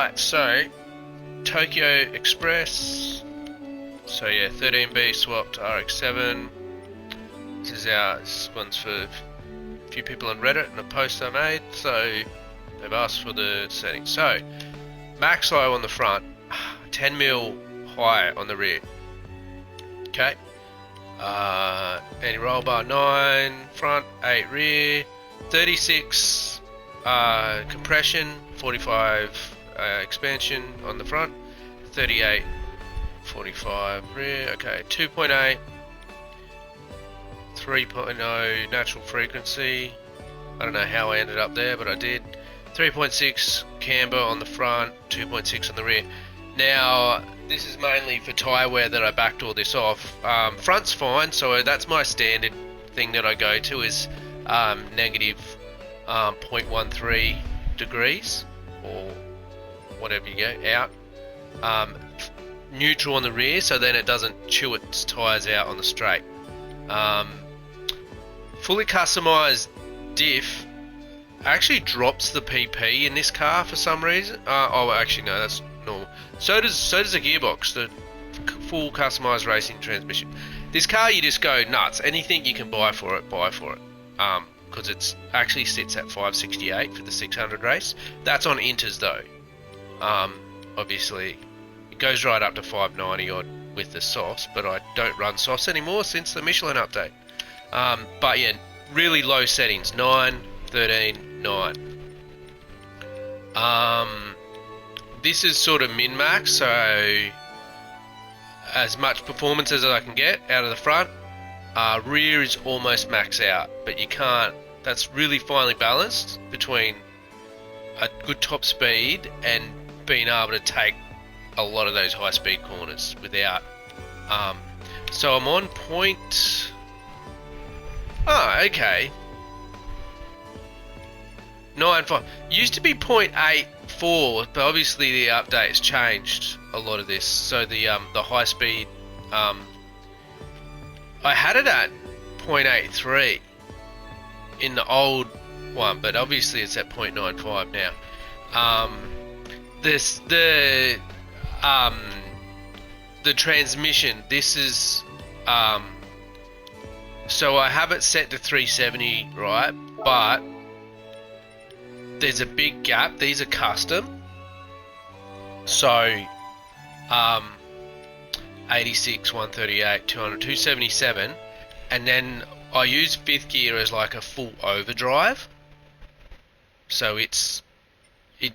Right, so Tokyo Express. So yeah, 13B swapped RX-7. This one's for a few people on Reddit and a post I made. So they've asked for the settings. So max low on the front, 10 mil high on the rear. Okay. Anti-roll bar 9 front, 8 rear, 36 compression, 45 expansion on the front, 38 45 rear. Okay, 2.8 3.0 natural frequency. I don't know how I ended up there, but I did. 3.6 camber on the front, 2.6 on the rear. Now this is mainly for tyre wear that I backed all this off. Front's fine, so that's my standard thing that I go to is negative 0.13 degrees or whatever you go out. Neutral on the rear, so then it doesn't chew its tyres out on the straight. Fully customized diff actually drops the PP in this car for some reason. Oh, actually no, that's normal. So does the gearbox, the full customized racing transmission. This car, you just go nuts. Anything you can buy for it, buy for it. Because it's actually sits at 568 for the 600 race. That's on Inters though. Obviously, it goes right up to 590 odd with the softs, but I don't run softs anymore since the Michelin update. But yeah, really low settings, 9, 13, 9. This is sort of min-max, so as much performance as I can get out of the front. Rear is almost max out, but you can't, that's really finely balanced between a good top speed and being able to take a lot of those high speed corners without, so I'm on point, okay, 9.5, used to be 0.84, but obviously the update has changed a lot of this, so the high speed, I had it at 0.83 in the old one, but obviously it's at 0.95 now. The transmission, this is so I have it set to 370, right? But there's a big gap. These are custom, so 86, 138, 200, 277, and then I use 5th gear as like a full overdrive, so it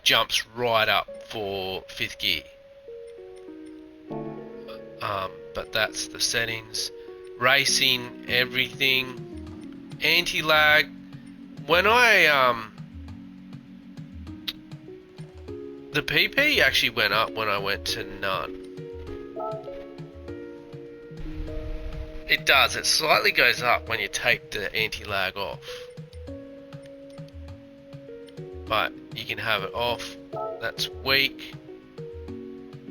jumps right up for 5th gear. But that's the settings. Racing, everything, anti-lag. When I the PP actually went up when I went to none. It does, it slightly goes up when you take the anti-lag off. But you can have it off, that's weak.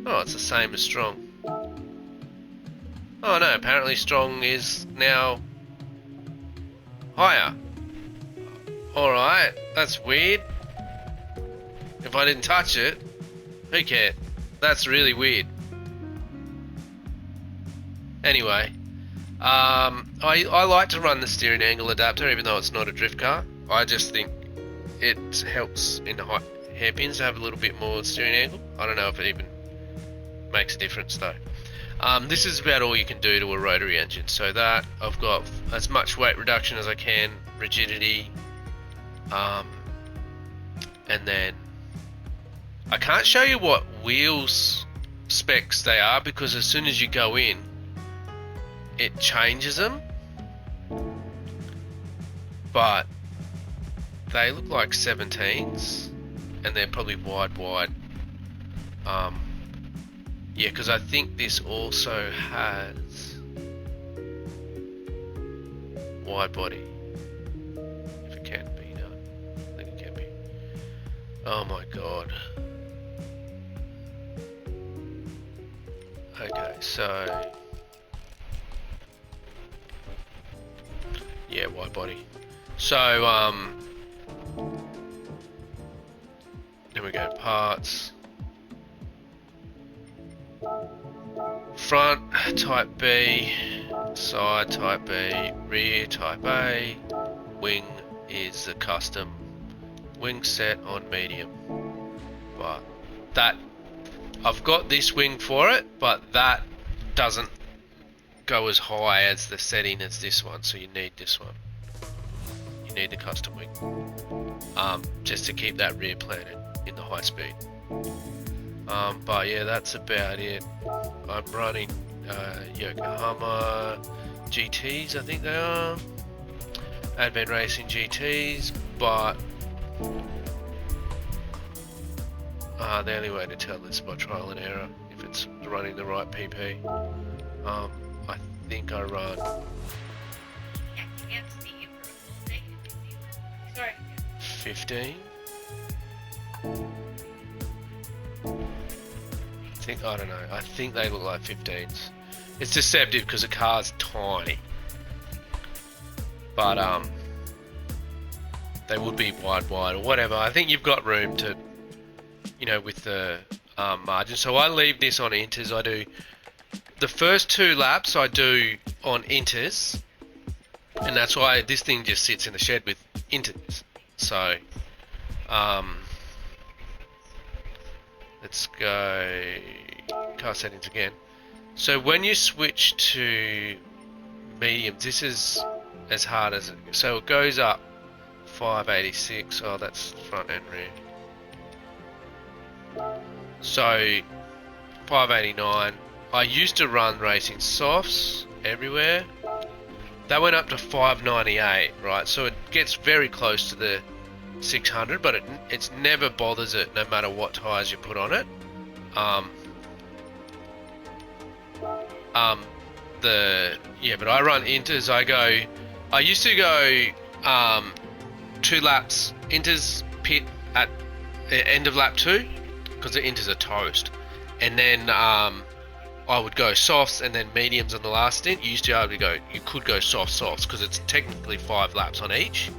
Oh, it's the same as strong. Oh no, apparently strong is now higher. Alright, that's weird. If I didn't touch it, who cares? That's really weird. Anyway, I like to run the steering angle adapter even though it's not a drift car. I just think it helps in the hairpins to have a little bit more steering angle. I don't know if it even makes a difference though. This is about all you can do to a rotary engine. So that I've got as much weight reduction as I can, rigidity, and then I can't show you what wheels specs they are because as soon as you go in, it changes them, but they look like 17s and they're probably wide. Yeah, because I think this also has wide body, if it can be done. I think it can be. Oh my god. Okay, so yeah, wide body. So then we go to parts. front type B, side type B, rear type A, wing is the custom wing set on medium. But that, I've got this wing for it, but that doesn't go as high as the setting as this one, so you need this one. You need the custom wing, just to keep that rear planted in the high speed. But yeah, that's about it. I'm running Yokohama GTs, I think they are. Advent Racing GTs, but the only way to tell is by trial and error if it's running the right PP. I think I run 15. I don't know. I think they look like 15s. It's deceptive because the car's tiny, but they would be wide or whatever. I think you've got room to, you know, with the margin. So I leave this on inters. I do the first 2 laps I do on inters, and that's why this thing just sits in the shed with inters. So let's go car settings again. So when you switch to mediums, this is as hard as it, so it goes up 586. Oh, that's front and rear. So 589. I used to run racing softs everywhere. That went up to 598, right? So it gets very close to the 600, but it never bothers it no matter what tyres you put on it. But I run inters. I used to go 2 laps inters, pit at the end of lap 2 because the inters are toast, and then I would go softs and then mediums on the last stint. You could go softs because it's technically 5 laps on each.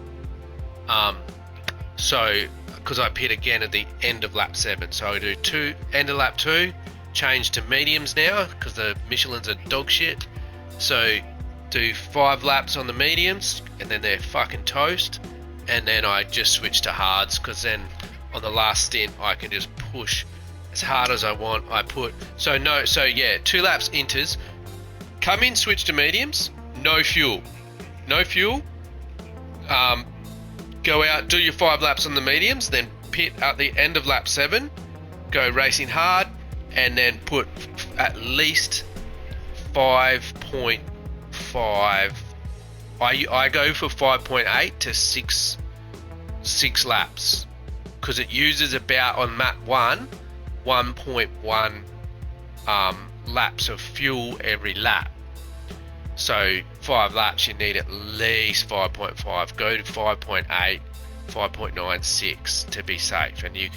So because I pit again at the end of lap 7, so I do end of lap 2, change to mediums now because the Michelins are dog shit. So do 5 laps on the mediums and then they're fucking toast, and then I just switch to hards because then on the last stint I can just push as hard as I want. So 2 laps inters, come in, switch to mediums, no fuel, go out, do your 5 laps on the mediums, then pit at the end of lap 7, go racing hard, and then put at least 5.5. I go for 5.8 to 6 laps because it uses about on map 1.1 laps of fuel every lap. So 5 laps you need at least 5.5. Go to 5.8, 5.96 to be safe, and you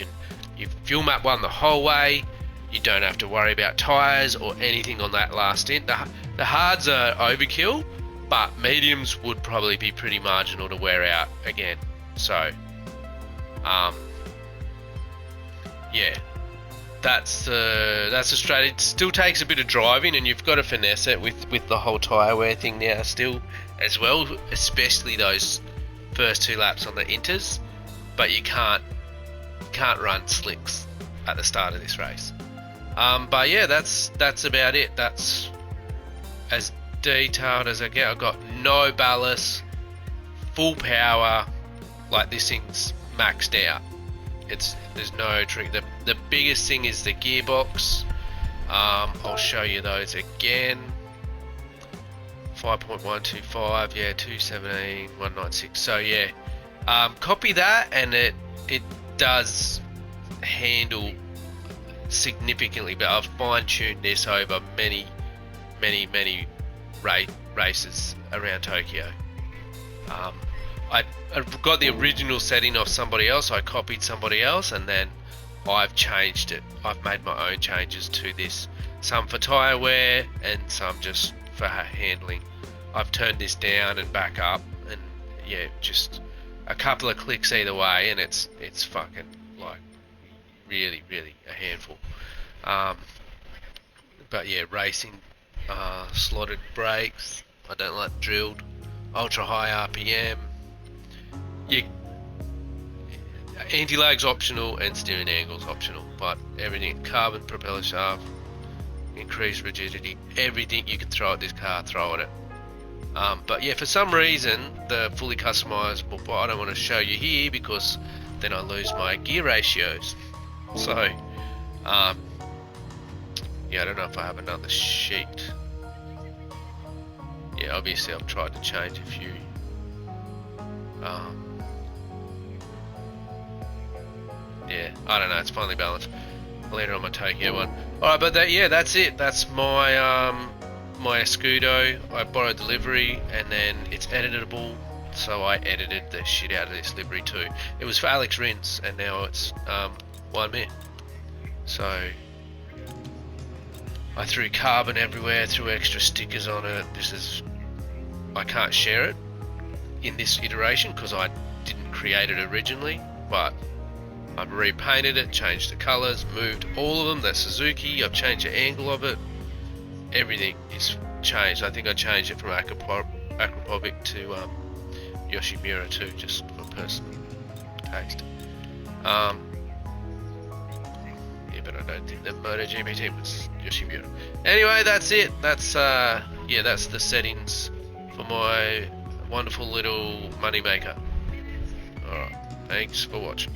fuel map 1 the whole way. You don't have to worry about tyres or anything on that last stint. The hards are overkill, but mediums would probably be pretty marginal to wear out again. So yeah, that's the strategy. It still takes a bit of driving, and you've got to finesse it with the whole tyre wear thing now still as well, especially those first 2 laps on the inters. But you can't run slicks at the start of this race. But yeah, that's about it. That's as detailed as I get. I've got no ballast, full power. Like, this thing's maxed out. There's no trick. The biggest thing is the gearbox. I'll show you those again. 5.125, yeah, 217, 196. So yeah, copy that, and it does handle significantly, but I've fine-tuned this over many races around Tokyo. I got the original setting off somebody else. I copied somebody else, and then I've changed it. I've made my own changes to this, some for tyre wear and some just for handling. I've turned this down and back up, and yeah, just a couple of clicks either way, and it's fucking like really a handful. But yeah, racing, slotted brakes. I don't like drilled. Ultra high RPM. You, anti-lag's optional and steering angle's optional, but everything, carbon propeller shaft, increased rigidity, everything you can throw at this car, throw at it. But yeah, for some reason, the fully customizable, but I don't want to show you here because then I lose my gear ratios. So, yeah, I don't know if I have another sheet. Yeah, obviously I've tried to change a few. Yeah, I don't know, it's finally balanced. I'll leave it on my Tokyo one. Alright, but that's it. That's my my Escudo. I borrowed the livery and then it's editable, so I edited the shit out of this livery too. It was for Alex Rins and now it's one man. So I threw carbon everywhere, threw extra stickers on it. I can't share it in this iteration because I didn't create it originally, but I've repainted it, changed the colours, moved all of them. That's Suzuki. I've changed the angle of it. Everything is changed. I think I changed it from Acropovic to Yoshimura too, just for personal taste. Yeah, but I don't think that MotoGP was Yoshimura. Anyway, that's it. That's yeah, that's the settings for my wonderful little moneymaker. Alright, thanks for watching.